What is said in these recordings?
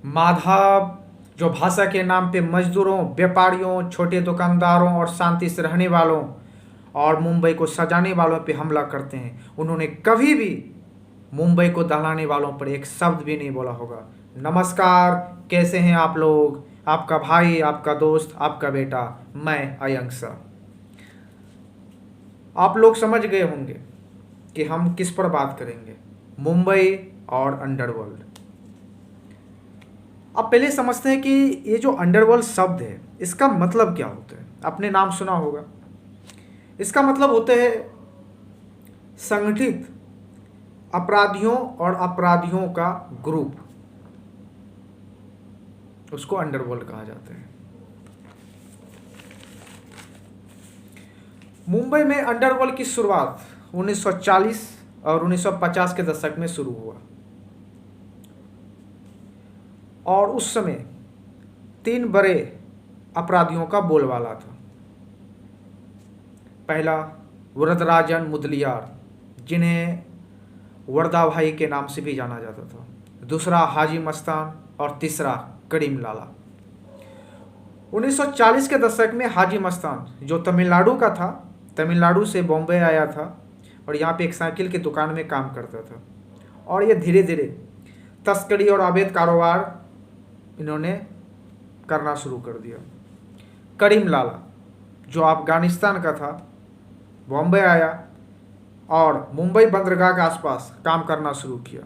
माधव, जो भाषा के नाम पे मजदूरों, व्यापारियों, छोटे दुकानदारों और शांति से रहने वालों और मुंबई को सजाने वालों पे हमला करते हैं, उन्होंने कभी भी मुंबई को दहलाने वालों पर एक शब्द भी नहीं बोला होगा। नमस्कार, कैसे हैं आप लोग? आपका भाई, आपका दोस्त, आपका बेटा, मैं अयंक सर। आप लोग समझ गए होंगे कि हम किस पर बात करेंगे, मुंबई और अंडरवर्ल्ड। अब पहले समझते हैं कि ये जो अंडरवर्ल्ड शब्द है इसका मतलब क्या होता है। आपने नाम सुना होगा। इसका मतलब होता है संगठित अपराधियों और अपराधियों का ग्रुप, उसको अंडरवर्ल्ड कहा जाता है। मुंबई में अंडरवर्ल्ड की शुरुआत 1940 और 1950 के दशक में शुरू हुआ और उस समय 3 बड़े अपराधियों का बोलबाला था। पहला वरदराजन मुदलियार, जिन्हें वर्दा भाई के नाम से भी जाना जाता था। दूसरा हाजी मस्तान और तीसरा करीम लाला। 1940 के दशक में हाजी मस्तान, जो तमिलनाडु का था, तमिलनाडु से बॉम्बे आया था और यहाँ पे एक साइकिल की दुकान में काम करता था और ये धीरे धीरे तस्करी और अवैध कारोबार इन्होंने करना शुरू कर दिया। करीम लाला, जो अफगानिस्तान का था, बॉम्बे आया और मुंबई बंदरगाह के आसपास काम करना शुरू किया।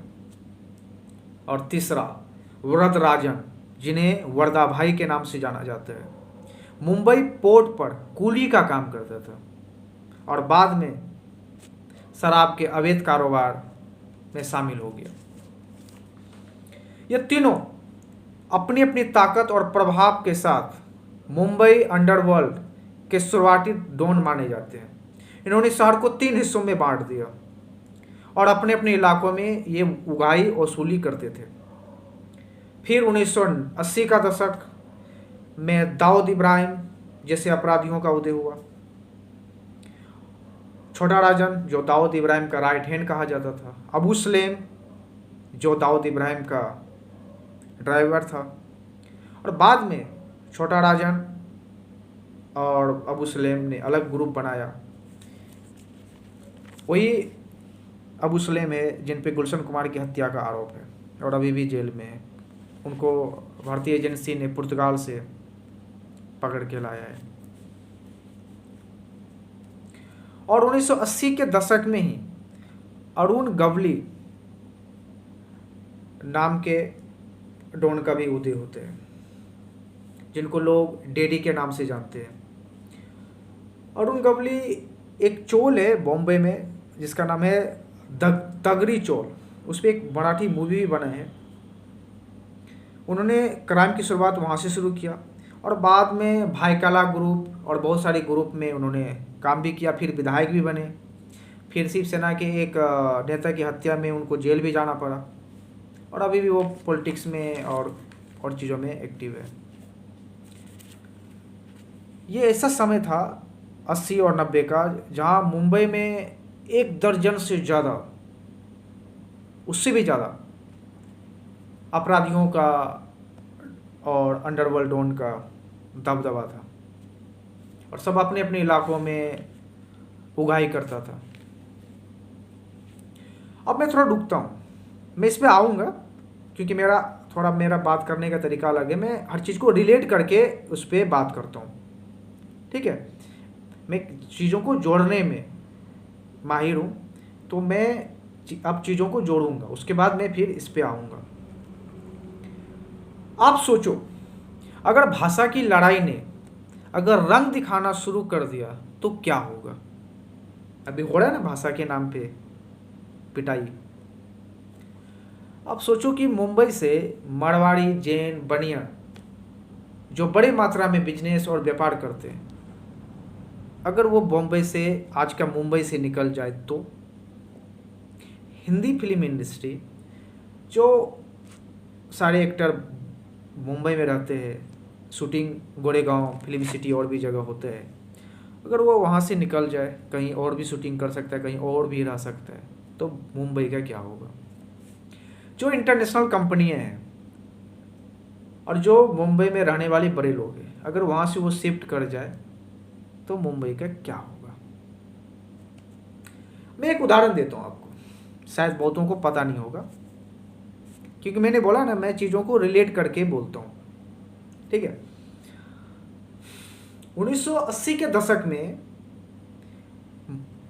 और तीसरा वरदराजन, जिन्हें वर्दा भाई के नाम से जाना जाता है, मुंबई पोर्ट पर कूली का काम करता था और बाद में शराब के अवैध कारोबार में शामिल हो गया। ये तीनों अपनी अपनी ताकत और प्रभाव के साथ मुंबई अंडरवर्ल्ड के शुरुआती डॉन माने जाते हैं। इन्होंने शहर को 3 हिस्सों में बांट दिया और अपने अपने इलाकों में ये उगाही वसूली करते थे। फिर 1980 का दशक में दाऊद इब्राहिम जैसे अपराधियों का उदय हुआ। छोटा राजन, जो दाऊद इब्राहिम का राइट हैंड कहा जाता था, अबू सलेम, जो दाऊद इब्राहिम का ड्राइवर था, और बाद में छोटा राजन और अबू सलेम ने अलग ग्रुप बनाया। वही अबू सलेम है जिन पे गुलशन कुमार की हत्या का आरोप है और अभी भी जेल में है। उनको भारतीय एजेंसी ने पुर्तगाल से पकड़ के लाया है। और 1980 के दशक में ही अरुण गवली नाम के डॉन का भी उदय होते हैं, जिनको लोग डेडी के नाम से जानते हैं। अरुण गवली एक चोल है बॉम्बे में जिसका नाम है तगरी चोल। उस पर एक मराठी मूवी भी बना है। उन्होंने क्राइम की शुरुआत वहाँ से शुरू किया और बाद में भाईकाला ग्रुप और बहुत सारे ग्रुप में उन्होंने काम भी किया। फिर विधायक भी बने। फिर शिवसेना के एक नेता की हत्या में उनको जेल भी जाना पड़ा और अभी भी वो पॉलिटिक्स में और चीज़ों में एक्टिव है। ये ऐसा समय था 80 और 90 का जहाँ मुंबई में 1 दर्जन से ज़्यादा, उससे भी ज़्यादा अपराधियों का और अंडरवर्ल्ड डॉन का दबदबा था और सब अपने अपने इलाकों में उगाही करता था। अब मैं थोड़ा रुकता हूँ, मैं इस पर आऊँगा क्योंकि मेरा बात करने का तरीका अलग है। मैं हर चीज़ को रिलेट करके उस पर बात करता हूँ, ठीक है। मैं चीज़ों को जोड़ने में माहिर हूँ, तो मैं अब चीज़ों को जोड़ूंगा, उसके बाद मैं फिर इस पे आऊँगा। आप सोचो, अगर भाषा की लड़ाई ने अगर रंग दिखाना शुरू कर दिया तो क्या होगा। अभी हो रहा है ना भाषा के नाम पे पिटाई। अब सोचो कि मुंबई से मारवाड़ी, जैन, बनिया जो बड़े मात्रा में बिजनेस और व्यापार करते हैं, अगर वो बॉम्बे से, आज का मुंबई से निकल जाए तो हिंदी फिल्म इंडस्ट्री, जो सारे एक्टर मुंबई में रहते हैं, शूटिंग गोरेगांव, फिल्म सिटी और भी जगह होते हैं, अगर वो वहाँ से निकल जाए, कहीं और भी शूटिंग कर सकता है, कहीं और भी रह सकता है, तो मुंबई का क्या होगा। जो इंटरनेशनल कंपनियां हैं और जो मुंबई में रहने वाले बड़े लोग हैं, अगर वहाँ से वो शिफ्ट कर जाए तो मुंबई का क्या होगा। मैं एक उदाहरण देता हूँ आपको, शायद बहुतों को पता नहीं होगा, क्योंकि मैंने बोला ना, मैं चीज़ों को रिलेट करके बोलता हूँ, ठीक है। 1980 के दशक में,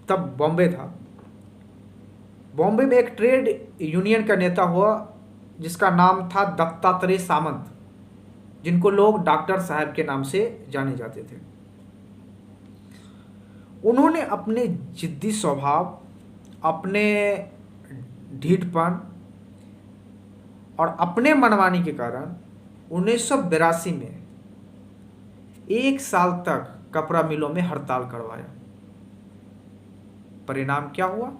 तब बॉम्बे था, बॉम्बे में एक ट्रेड यूनियन का नेता हुआ जिसका नाम था दत्तात्रेय सामंत, जिनको लोग डॉक्टर साहब के नाम से जाने जाते थे। उन्होंने अपने जिद्दी स्वभाव, अपने ढीठपन और अपने मनमानी के कारण 1982 में 1 साल तक कपड़ा मिलों में हड़ताल करवाया। परिणाम क्या हुआ?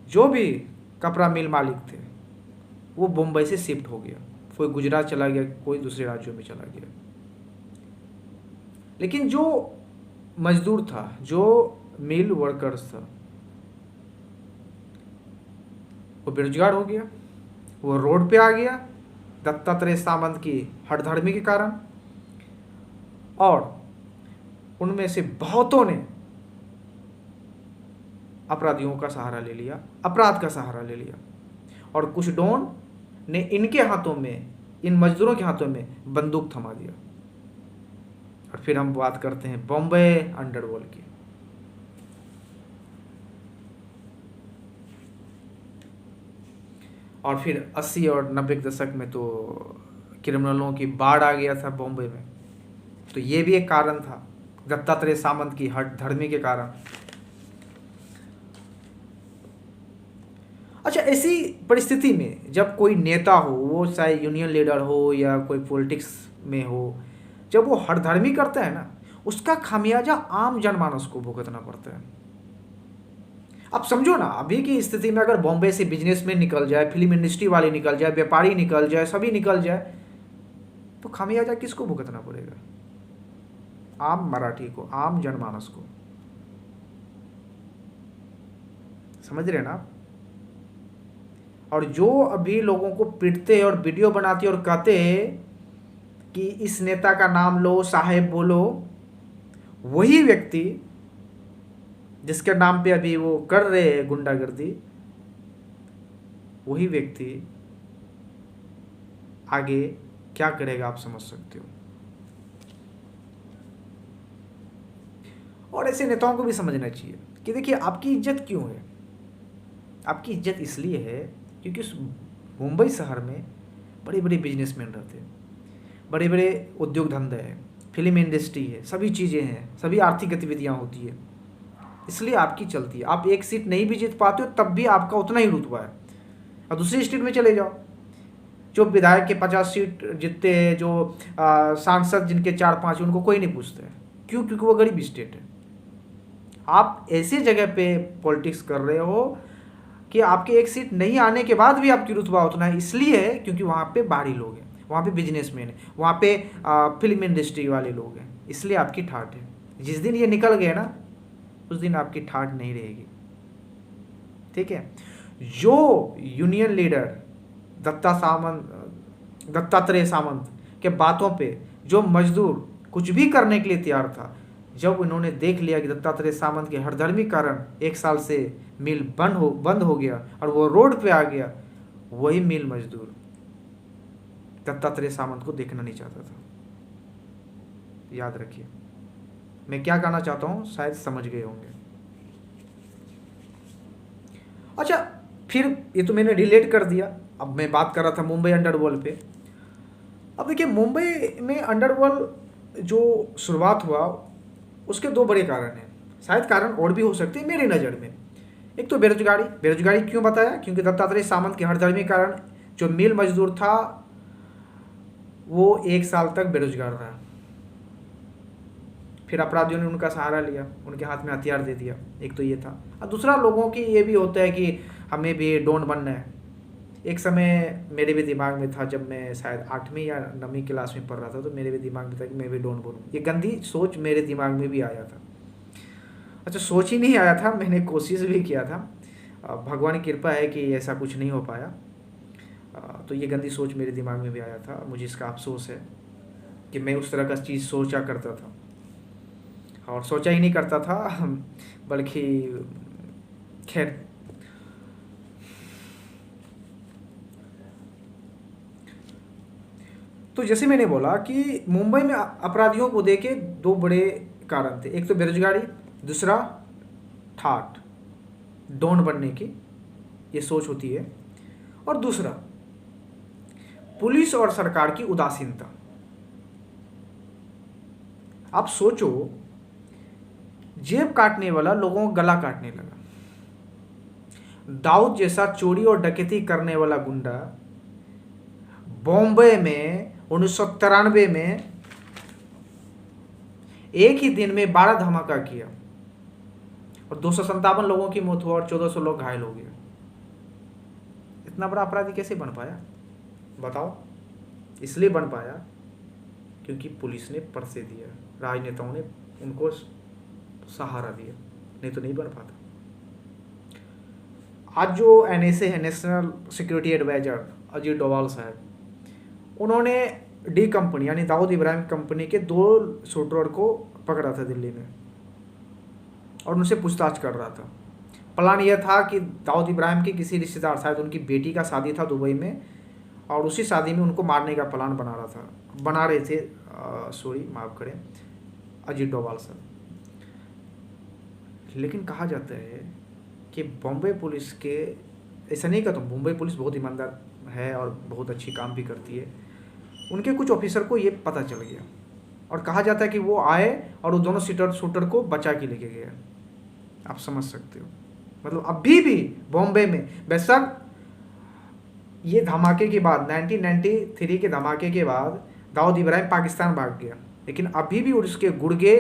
जो भी कपड़ा मिल मालिक थे वो मुंबई से शिफ्ट हो गया, कोई गुजरात चला गया, कोई दूसरे राज्यों में चला गया। लेकिन जो मजदूर था, जो मिल वर्कर्स था, वो बेरोजगार हो गया, वो रोड पे आ गया दत्तात्रेय सामंत की हठधर्मी के कारण। और उनमें से बहुतों ने अपराधियों का सहारा ले लिया, अपराध का सहारा ले लिया, और कुछ डॉन ने इनके हाथों में, इन मजदूरों के हाथों में बंदूक थमा दिया। और फिर हम बात करते हैं बॉम्बे अंडरवर्ल्ड की। और फिर 80 और 90 के दशक में तो क्रिमिनलों की बाढ़ आ गया था बॉम्बे में। तो ये भी एक कारण था, दत्तात्रेय सामंत की हठधर्मी के कारण। अच्छा, ऐसी परिस्थिति में जब कोई नेता हो, वो चाहे यूनियन लीडर हो या कोई पॉलिटिक्स में हो, जब वो हठधर्मी करता है ना, उसका खामियाजा आम जनमानस को भुगतना पड़ता है। अब समझो ना, अभी की स्थिति में अगर बॉम्बे से बिजनेसमैन निकल जाए, फिल्म इंडस्ट्री वाले निकल जाए, व्यापारी निकल जाए, सभी निकल जाए, तो खामियाजा किसको भुगतना पड़ेगा? आम मराठी को, आम जनमानस को। समझ रहे ना आप? और जो अभी लोगों को पीटते हैं और वीडियो बनाते हैं और कहते हैं कि इस नेता का नाम लो, साहेब बोलो, वही व्यक्ति जिसके नाम पे अभी वो कर रहे हैं गुंडागर्दी, वही व्यक्ति आगे क्या करेगा आप समझ सकते हो। और ऐसे नेताओं को भी समझना चाहिए कि देखिए, आपकी इज्जत क्यों है? आपकी इज्जत इसलिए है क्योंकि उस मुंबई शहर में बड़े बड़े बिजनेसमैन रहते हैं, बड़े बड़े उद्योग धंधे हैं, फिल्म इंडस्ट्री है, सभी चीज़ें हैं, सभी आर्थिक गतिविधियां होती है, इसलिए आपकी चलती है। आप एक सीट नहीं भी जीत पाते हो तब भी आपका उतना ही रुतबा है। और दूसरी स्टेट में चले जाओ, जो विधायक के 50 सीट जीतते हैं, जो सांसद जिनके 4-5, उनको कोई नहीं पूछता है। क्यों? क्योंकि वो गरीब स्टेट है। आप ऐसी जगह पे पॉलिटिक्स कर रहे हो कि आपके एक सीट नहीं आने के बाद भी आपकी रुतबा उतना है, इसलिए है क्योंकि वहाँ पे बाहरी लोग हैं, वहाँ पे बिजनेसमैन है, वहाँ पे फिल्म इंडस्ट्री वाले लोग हैं, इसलिए आपकी ठाठ है। जिस दिन ये निकल गए ना, उस दिन आपकी ठाठ नहीं रहेगी। ठीक है? जो यूनियन लीडर दत्तात्रेय सामंत के बातों पे जो मजदूर कुछ भी करने के लिए तैयार था, जब उन्होंने देख लिया कि दत्तात्रेय सामंत के हठधर्मी कारण 1 साल से मिल बंद हो गया और वो रोड पे आ गया, वही मिल मजदूर दत्तात्रेय सामंत को देखना नहीं चाहता था। याद रखिए मैं क्या कहना चाहता हूं, शायद समझ गए होंगे। अच्छा, फिर ये तो मैंने रिलेट कर दिया। अब मैं बात कर रहा था मुंबई अंडरवर्ल्ड पे। अब देखिए, मुंबई में अंडरवर्ल्ड जो शुरुआत हुआ, उसके 2 बड़े कारण हैं। शायद कारण और भी हो सकते हैं मेरी नज़र में। एक तो बेरोजगारी क्यों बताया? क्योंकि दत्तात्रेय सामंत के हठधर्मी कारण जो मिल मजदूर था वो 1 साल तक बेरोजगार रहा। फिर अपराधियों ने उनका सहारा लिया, उनके हाथ में हथियार दे दिया। एक तो ये था। और दूसरा, लोगों की ये भी होता है कि हमें भी डॉन बनना है। एक समय मेरे भी दिमाग में था, जब मैं शायद 8वीं या 9वीं क्लास में पढ़ रहा था, तो मेरे भी दिमाग में था कि मैं भी डॉन बनूँ। ये गंदी सोच मेरे दिमाग में भी आया था। अच्छा, सोच ही नहीं आया था, मैंने कोशिश भी किया था। भगवान की कृपा है कि ऐसा कुछ नहीं हो पाया। तो ये गंदी सोच मेरे दिमाग में भी आया था। मुझे इसका अफसोस है कि मैं उस तरह का चीज़ सोचा करता था, और सोचा ही नहीं करता था बल्कि खैर। तो जैसे मैंने बोला कि मुंबई में अपराधियों को देके दो बड़े कारण थे। एक तो बेरोजगारी, दूसरा ठाठ, डॉन बनने की ये सोच होती है, और दूसरा पुलिस और सरकार की उदासीनता। आप सोचो, जेब काटने वाला लोगों को गला काटने लगा। दाऊद जैसा चोरी और डकैती करने वाला गुंडा बॉम्बे में 1993 में एक ही दिन में 12 धमाका किया और 257 लोगों की मौत हुआ और 1400 लोग घायल हो गए। इतना बड़ा अपराधी कैसे बन पाया बताओ? इसलिए बन पाया क्योंकि पुलिस ने पर्से दिया, राजनेताओं ने उनको सहारा दिया, नहीं तो नहीं बन पाता। आज जो एनएसए है, national security advisor Ajit Doval साहब, उन्होंने डी कंपनी यानी दाऊद इब्राहिम कंपनी के 2 शूटर को पकड़ा था दिल्ली में और उनसे पूछताछ कर रहा था। प्लान यह था कि दाऊद इब्राहिम के किसी रिश्तेदार, शायद उनकी बेटी का शादी था दुबई में, और उसी शादी में उनको मारने का प्लान बना रहे थे माफ़ करें, अजीत डोभाल साहब। लेकिन कहा जाता है कि बॉम्बे पुलिस के, ऐसा नहीं कहता, मुंबई पुलिस बहुत ईमानदार है और बहुत अच्छी काम भी करती है, उनके कुछ ऑफिसर को ये पता चल गया और कहा जाता है कि वो आए और वो दोनों शूटर को बचा के लेके गए। आप समझ सकते हो, मतलब अभी भी बॉम्बे में, बेशक ये धमाके के बाद 1993 के धमाके के बाद दाऊद इब्राहिम पाकिस्तान भाग गया, लेकिन अभी भी उसके गुर्गे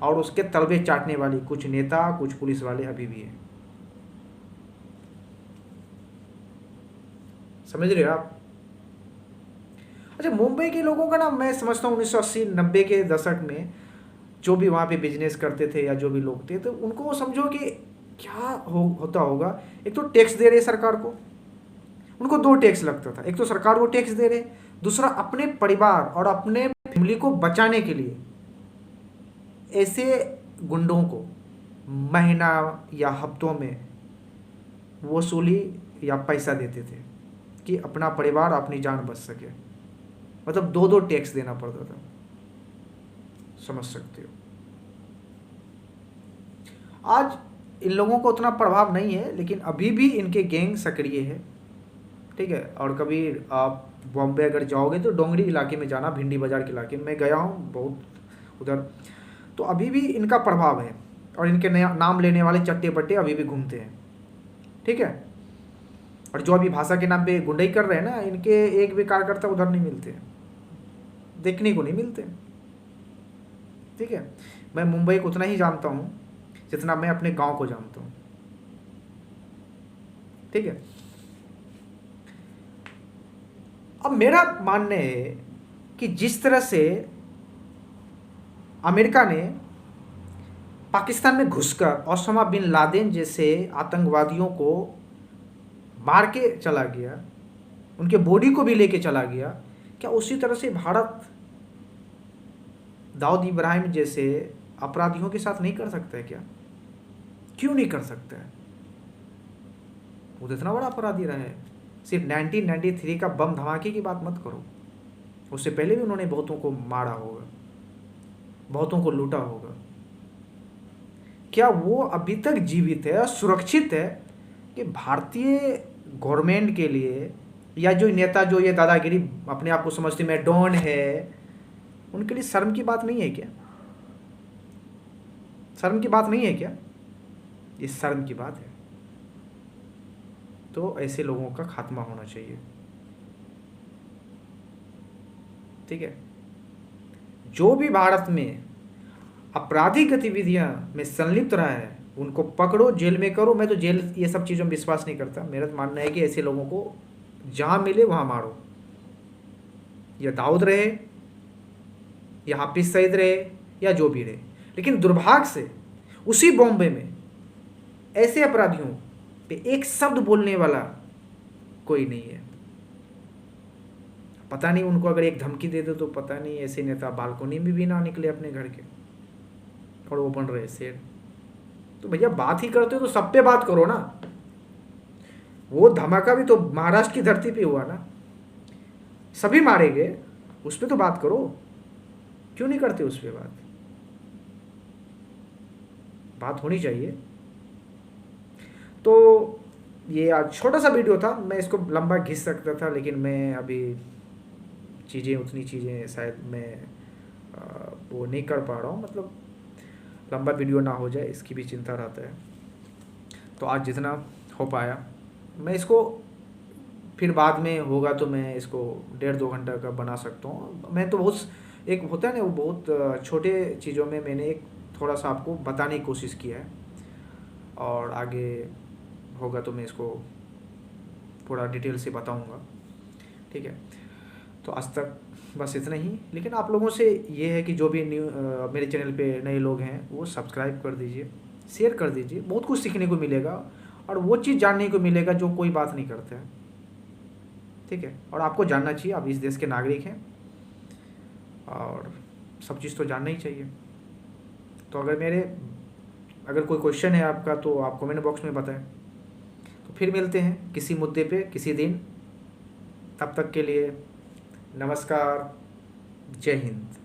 और उसके तलबे चाटने वाली कुछ नेता, कुछ पुलिस वाले अभी भी हैं। समझ रहे हो आप? अच्छा, मुंबई के लोगों का ना, मैं समझता हूँ 1980-90 के दशक में जो भी वहाँ पे बिजनेस करते थे या जो भी लोग थे, तो उनको समझो कि क्या होता होगा। एक तो टैक्स दे रहे सरकार को, उनको 2 टैक्स लगता था। एक तो सरकार को टैक्स दे रहे, दूसरा अपने परिवार और अपने फैमिली को बचाने के लिए ऐसे गुंडों को महीना या हफ्तों में वसूली या पैसा देते थे कि अपना परिवार, अपनी जान बच सके। मतलब 2 टैक्स देना पड़ता था, समझ सकते हो। आज इन लोगों को उतना प्रभाव नहीं है, लेकिन अभी भी इनके गैंग सक्रिय है, ठीक है। और कभी आप बॉम्बे अगर जाओगे तो डोंगरी इलाके में जाना, भिंडी बाजार के इलाके में मैं गया हूँ बहुत उधर, तो अभी भी इनका प्रभाव है और इनके नाम लेने वाले चट्टे पट्टे अभी भी घूमते हैं, ठीक है। और जो अभी भाषा के नाम पे गुंडाई कर रहे हैं ना, इनके एक भी कार्यकर्ता उधर नहीं मिलते, देखने को नहीं मिलते, ठीक है। मैं मुंबई को उतना ही जानता हूँ जितना मैं अपने गांव को जानता हूँ, ठीक है। अब मेरा मानना है कि जिस तरह से अमेरिका ने पाकिस्तान में घुसकर ओसामा बिन लादेन जैसे आतंकवादियों को मार के चला गया, उनके बॉडी को भी लेके चला गया, क्या उसी तरह से भारत दाऊद इब्राहिम जैसे अपराधियों के साथ नहीं कर सकता है क्या? क्यों नहीं कर सकता है? वो तो इतना बड़ा अपराधी रहा है। सिर्फ 1993 का बम धमाके की बात मत करो, उससे पहले भी उन्होंने बहुतों को मारा होगा, बहुतों को लूटा होगा। क्या वो अभी तक जीवित है और सुरक्षित है कि भारतीय गवर्नमेंट के लिए, या जो नेता जो ये दादागिरी अपने आप को समझते मैं डॉन है, उनके लिए शर्म की बात नहीं है क्या? शर्म की बात नहीं है क्या? ये शर्म की बात है। तो ऐसे लोगों का खात्मा होना चाहिए, ठीक है। जो भी भारत में आपराधिक गतिविधियां में संलिप्त रहा है उनको पकड़ो, जेल में करो। मैं तो जेल ये सब चीज़ों में विश्वास नहीं करता। मेरा तो मानना है कि ऐसे लोगों को जहाँ मिले वहाँ मारो, या दाऊद रहे या हाफिज सईद रहे या जो भी रहे। लेकिन दुर्भाग्य से उसी बॉम्बे में ऐसे अपराधियों पे एक शब्द बोलने वाला कोई नहीं है। पता नहीं उनको अगर एक धमकी दे दो तो पता नहीं ऐसे नेता बालकोनी में भी ना निकले अपने घर के, और वो बन रहे शेर। तो भैया बात ही करते हो तो सब पे बात करो ना। वो धमाका भी तो महाराष्ट्र की धरती पे हुआ ना, सभी मारे गए, उस पर तो बात करो, क्यों नहीं करते उस पर बात होनी चाहिए। तो ये आज छोटा सा वीडियो था, मैं इसको लंबा घिस सकता था, लेकिन मैं अभी उतनी चीज़ें शायद मैं वो नहीं कर पा रहा हूँ, मतलब लंबा वीडियो ना हो जाए इसकी भी चिंता रहता है। तो आज जितना हो पाया मैं इसको, फिर बाद में होगा तो मैं इसको 1.5-2 घंटा का बना सकता हूँ। मैं तो बहुत, एक होता है ना वो बहुत छोटे चीज़ों में मैंने एक थोड़ा सा आपको बताने की कोशिश किया है, और आगे होगा तो मैं इसको पूरा डिटेल से बताऊंगा, ठीक है। तो आज तक बस इतना ही, लेकिन आप लोगों से ये है कि जो भी मेरे चैनल पे नए लोग हैं वो सब्सक्राइब कर दीजिए, शेयर कर दीजिए, बहुत कुछ सीखने को मिलेगा और वो चीज़ जानने को मिलेगा जो कोई बात नहीं करता है, ठीक है। और आपको जानना चाहिए, आप इस देश के नागरिक हैं और सब चीज़ तो जानना ही चाहिए। तो अगर कोई क्वेश्चन है आपका तो आप कमेंट बॉक्स में बताएं। तो फिर मिलते हैं किसी मुद्दे पे किसी दिन, तब तक के लिए नमस्कार, जय हिंद।